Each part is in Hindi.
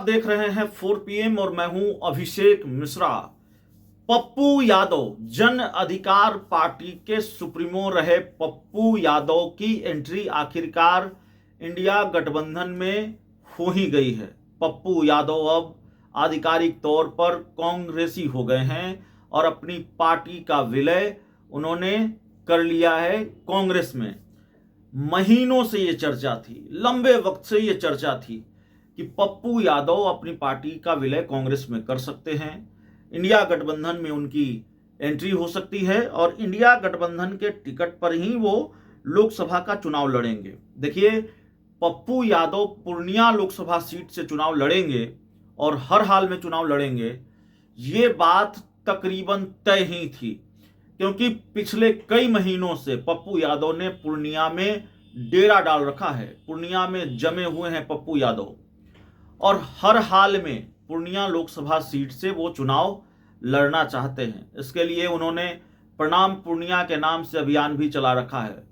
आप देख रहे हैं 4 PM और मैं हूं अभिषेक मिश्रा। पप्पू यादव जन अधिकार पार्टी के सुप्रीमो रहे पप्पू यादव की एंट्री आखिरकार इंडिया गठबंधन में हो ही गई है। पप्पू यादव अब आधिकारिक तौर पर कांग्रेसी हो गए हैं और अपनी पार्टी का विलय उन्होंने कर लिया है कांग्रेस में। महीनों से ये चर्चा थी, लंबे वक्त से ये चर्चा थी कि पप्पू यादव अपनी पार्टी का विलय कांग्रेस में कर सकते हैं, इंडिया गठबंधन में उनकी एंट्री हो सकती है और इंडिया गठबंधन के टिकट पर ही वो लोकसभा का चुनाव लड़ेंगे। देखिए, पप्पू यादव पूर्णिया लोकसभा सीट से चुनाव लड़ेंगे और हर हाल में चुनाव लड़ेंगे, ये बात तकरीबन तय ही थी, क्योंकि पिछले कई महीनों से पप्पू यादव ने पूर्णिया में डेरा डाल रखा है। पूर्णिया में जमे हुए हैं पप्पू यादव और हर हाल में पूर्णिया लोकसभा सीट से वो चुनाव लड़ना चाहते हैं। इसके लिए उन्होंने प्रणाम पूर्णिया के नाम से अभियान भी चला रखा है,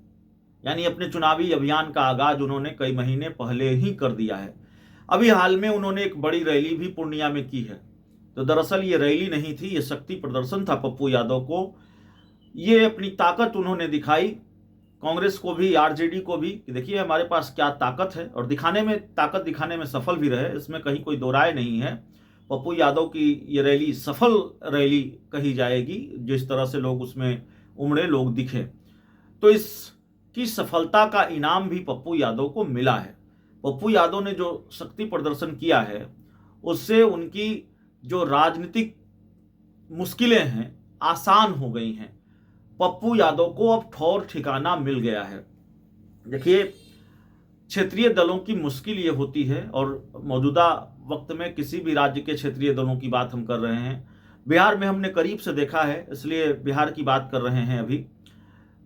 यानी अपने चुनावी अभियान का आगाज उन्होंने कई महीने पहले ही कर दिया है। अभी हाल में उन्होंने एक बड़ी रैली भी पूर्णिया में की है। तो दरअसल ये रैली नहीं थी, ये शक्ति प्रदर्शन था पप्पू यादव को। ये अपनी ताकत उन्होंने दिखाई कांग्रेस को भी, आरजेडी को भी, कि देखिए हमारे पास क्या ताकत है, और ताकत दिखाने में सफल भी रहे, इसमें कहीं कोई दो राय नहीं है। पप्पू यादव की ये रैली सफल रैली कही जाएगी, जिस तरह से लोग उसमें उमड़े, लोग दिखे, तो इसकी सफलता का इनाम भी पप्पू यादव को मिला है। पप्पू यादव ने जो शक्ति प्रदर्शन किया है उससे उनकी जो राजनीतिक मुश्किलें हैं आसान हो गई हैं। पप्पू यादव को अब ठौर ठिकाना मिल गया है। देखिए, क्षेत्रीय दलों की मुश्किल ये होती है, और मौजूदा वक्त में किसी भी राज्य के क्षेत्रीय दलों की बात हम कर रहे हैं, बिहार में हमने करीब से देखा है इसलिए बिहार की बात कर रहे हैं। अभी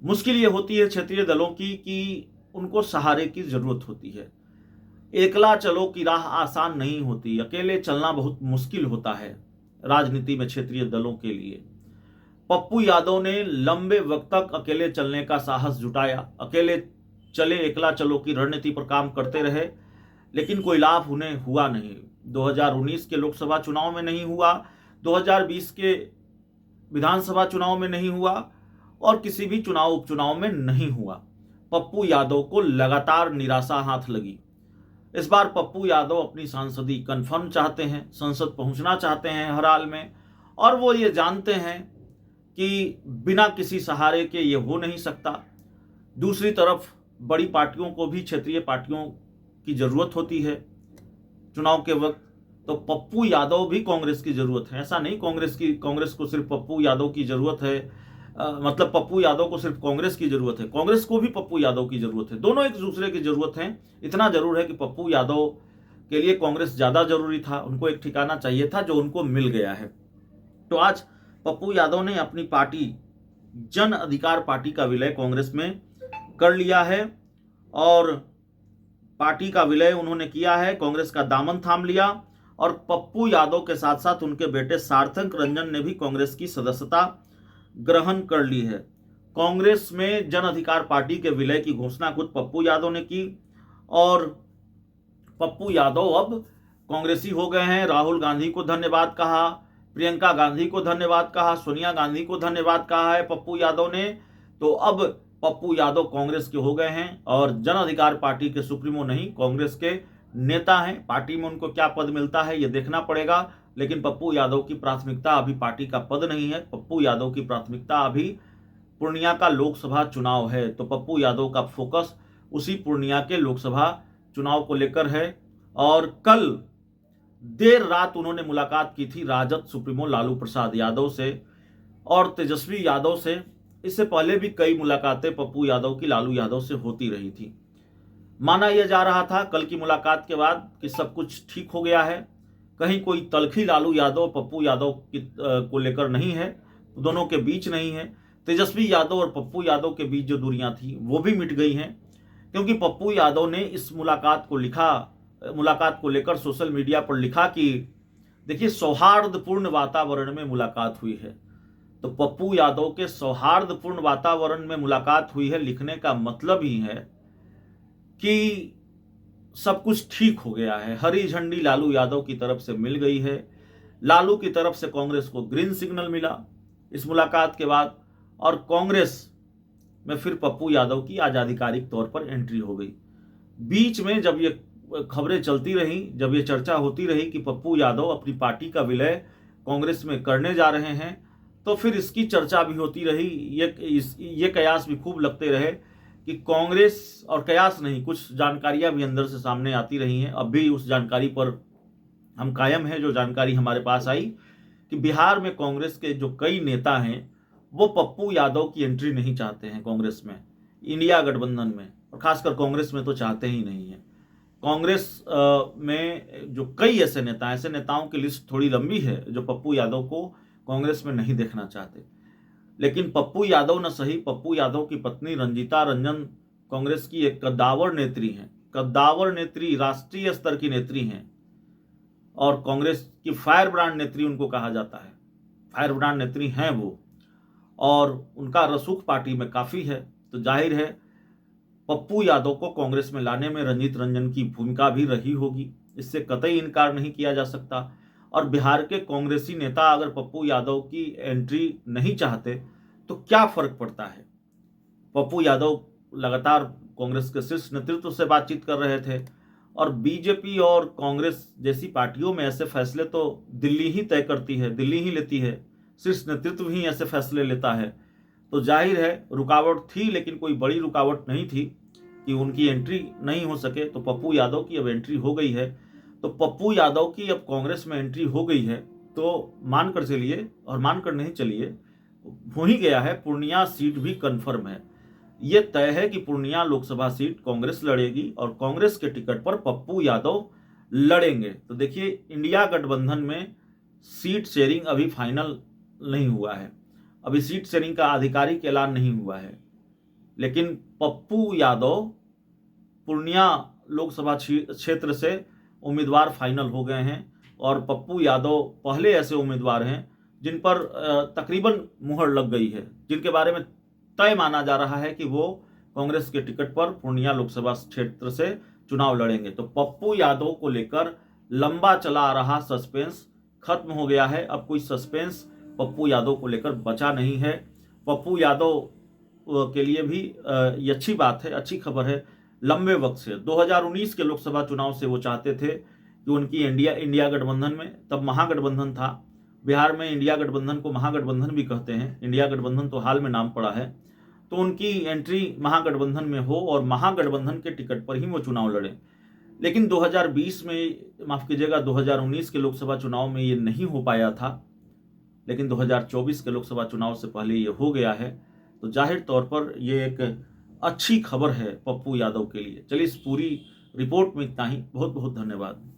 मुश्किल ये होती है क्षेत्रीय दलों की कि उनको सहारे की जरूरत होती है। एकला चलो की राह आसान नहीं होती, अकेले चलना बहुत मुश्किल होता है राजनीति में क्षेत्रीय दलों के लिए। पप्पू यादव ने लंबे वक्त तक अकेले चलने का साहस जुटाया, अकेले चले एकला चलो की रणनीति पर काम करते रहे, लेकिन कोई लाभ उन्हें हुआ नहीं। 2019 के लोकसभा चुनाव में नहीं हुआ, 2020 के विधानसभा चुनाव में नहीं हुआ, और किसी भी उपचुनाव में नहीं हुआ। पप्पू यादव को लगातार निराशा हाथ लगी। इस बार पप्पू यादव अपनी सांसदी कन्फर्म चाहते हैं, संसद पहुंचना चाहते हैं हर हाल में, और वो ये जानते हैं कि बिना किसी सहारे के ये हो नहीं सकता। दूसरी तरफ बड़ी पार्टियों को भी क्षेत्रीय पार्टियों की ज़रूरत होती है चुनाव के वक्त, तो पप्पू यादव भी कांग्रेस की ज़रूरत है। ऐसा नहीं कांग्रेस को सिर्फ पप्पू यादव की ज़रूरत है, मतलब पप्पू यादव को सिर्फ कांग्रेस की ज़रूरत है, कांग्रेस को भी पप्पू यादव की ज़रूरत है। दोनों एक दूसरे की ज़रूरत है। इतना ज़रूर है कि पप्पू यादव के लिए कांग्रेस ज़्यादा ज़रूरी था, उनको एक ठिकाना चाहिए था जो उनको मिल गया है। तो आज पप्पू यादव ने अपनी पार्टी जन अधिकार पार्टी का विलय कांग्रेस में कर लिया है, और पार्टी का विलय उन्होंने किया है, कांग्रेस का दामन थाम लिया, और पप्पू यादव के साथ साथ उनके बेटे सार्थक रंजन ने भी कांग्रेस की सदस्यता ग्रहण कर ली है। कांग्रेस में जन अधिकार पार्टी के विलय की घोषणा खुद पप्पू यादव ने की, और पप्पू यादव अब कांग्रेसी हो गए हैं। राहुल गांधी को धन्यवाद कहा, प्रियंका गांधी को धन्यवाद कहा, सोनिया गांधी को धन्यवाद कहा है पप्पू यादव ने। तो अब पप्पू यादव कांग्रेस के हो गए हैं और जन अधिकार पार्टी के सुप्रीमो नहीं, कांग्रेस के नेता हैं। पार्टी में उनको क्या पद मिलता है ये देखना पड़ेगा, लेकिन पप्पू यादव की प्राथमिकता अभी पार्टी का पद नहीं है। पप्पू यादव की प्राथमिकता अभी पूर्णिया का लोकसभा चुनाव है। तो पप्पू यादव का फोकस उसी पूर्णिया के लोकसभा चुनाव को लेकर है। और कल देर रात उन्होंने मुलाकात की थी राजद सुप्रीमो लालू प्रसाद यादव से और तेजस्वी यादव से। इससे पहले भी कई मुलाकातें पप्पू यादव की लालू यादव से होती रही थी। माना यह जा रहा था कल की मुलाकात के बाद कि सब कुछ ठीक हो गया है, कहीं कोई तलखी लालू यादव पप्पू यादव को लेकर नहीं है, दोनों के बीच नहीं है। तेजस्वी यादव और पप्पू यादव के बीच जो दूरियां थी वो भी मिट गई हैं, क्योंकि पप्पू यादव ने इस मुलाकात को लेकर सोशल मीडिया पर लिखा कि देखिए सौहार्दपूर्ण वातावरण में मुलाकात हुई है। तो पप्पू यादव के सौहार्दपूर्ण वातावरण में मुलाकात हुई है लिखने का मतलब ही है कि सब कुछ ठीक हो गया है। हरी झंडी लालू यादव की तरफ से मिल गई है। लालू की तरफ से कांग्रेस को ग्रीन सिग्नल मिला इस मुलाकात के बाद, और कांग्रेस में फिर पप्पू यादव की आज आधिकारिक तौर पर एंट्री हो गई। बीच में जब ये खबरें चलती रहीं, जब ये चर्चा होती रही कि पप्पू यादव अपनी पार्टी का विलय कांग्रेस में करने जा रहे हैं, तो फिर इसकी चर्चा भी होती रही। ये कयास भी खूब लगते रहे कि कांग्रेस, और कयास नहीं, कुछ जानकारियां भी अंदर से सामने आती रही हैं। अब भी उस जानकारी पर हम कायम हैं। जो जानकारी हमारे पास आई कि बिहार में कांग्रेस के जो कई नेता हैं वो पप्पू यादव की एंट्री नहीं चाहते हैं कांग्रेस में, इंडिया गठबंधन में, और खासकर कांग्रेस में तो चाहते ही नहीं है। कांग्रेस में जो कई ऐसे नेताओं की लिस्ट थोड़ी लंबी है जो पप्पू यादव को कांग्रेस में नहीं देखना चाहते। लेकिन पप्पू यादव न सही, पप्पू यादव की पत्नी रंजीता रंजन कांग्रेस की एक कद्दावर नेत्री हैं, कद्दावर नेत्री, राष्ट्रीय स्तर की नेत्री हैं, और कांग्रेस की फायर ब्रांड नेत्री उनको कहा जाता है। फायर ब्रांड नेत्री हैं वो, और उनका रसूख पार्टी में काफ़ी है। तो जाहिर है पप्पू यादव को कांग्रेस में लाने में रंजीत रंजन की भूमिका भी रही होगी, इससे कतई इनकार नहीं किया जा सकता। और बिहार के कांग्रेसी नेता अगर पप्पू यादव की एंट्री नहीं चाहते तो क्या फर्क पड़ता है। पप्पू यादव लगातार कांग्रेस के शीर्ष नेतृत्व से बातचीत कर रहे थे, और बीजेपी और कांग्रेस जैसी पार्टियों में ऐसे फैसले तो दिल्ली ही तय करती है, दिल्ली ही लेती है, शीर्ष नेतृत्व ही ऐसे फैसले लेता है। तो जाहिर है रुकावट थी, लेकिन कोई बड़ी रुकावट नहीं थी कि उनकी एंट्री नहीं हो सके। तो पप्पू यादव की अब एंट्री हो गई है। तो पप्पू यादव की अब कांग्रेस में एंट्री हो गई है, तो मानकर चलिए, और मानकर नहीं चलिए, हो ही गया है। पूर्णिया सीट भी कन्फर्म है। ये तय है कि पूर्णिया लोकसभा सीट कांग्रेस लड़ेगी, और कांग्रेस के टिकट पर पप्पू यादव लड़ेंगे। तो देखिए, इंडिया गठबंधन में सीट शेयरिंग अभी फाइनल नहीं हुआ है, अभी सीट शेयरिंग का आधिकारिक ऐलान नहीं हुआ है। लेकिन पप्पू यादव पूर्णिया लोकसभा क्षेत्र से उम्मीदवार फाइनल हो गए हैं, और पप्पू यादव पहले ऐसे उम्मीदवार हैं जिन पर तकरीबन मुहर लग गई है, जिनके बारे में तय माना जा रहा है कि वो कांग्रेस के टिकट पर पूर्णिया लोकसभा क्षेत्र से चुनाव लड़ेंगे। तो पप्पू यादव को लेकर लंबा चला आ रहा सस्पेंस खत्म हो गया है। अब कोई सस्पेंस पप्पू यादव को लेकर बचा नहीं है। पप्पू यादव के लिए भी ये अच्छी बात है, अच्छी खबर है। लंबे वक्त से 2019 के लोकसभा चुनाव से वो चाहते थे कि उनकी इंडिया गठबंधन में, तब महागठबंधन था, बिहार में इंडिया गठबंधन को महागठबंधन भी कहते हैं, इंडिया गठबंधन तो हाल में नाम पड़ा है, तो उनकी एंट्री महागठबंधन में हो और महागठबंधन के टिकट पर ही वो चुनाव लड़े। लेकिन 2020 में, माफ कीजिएगा, 2019 के लोकसभा चुनाव में ये नहीं हो पाया था, लेकिन 2024 के लोकसभा चुनाव से पहले ये हो गया है। तो जाहिर तौर पर ये एक अच्छी खबर है पप्पू यादव के लिए। चलिए, इस पूरी रिपोर्ट में इतना ही। बहुत बहुत धन्यवाद।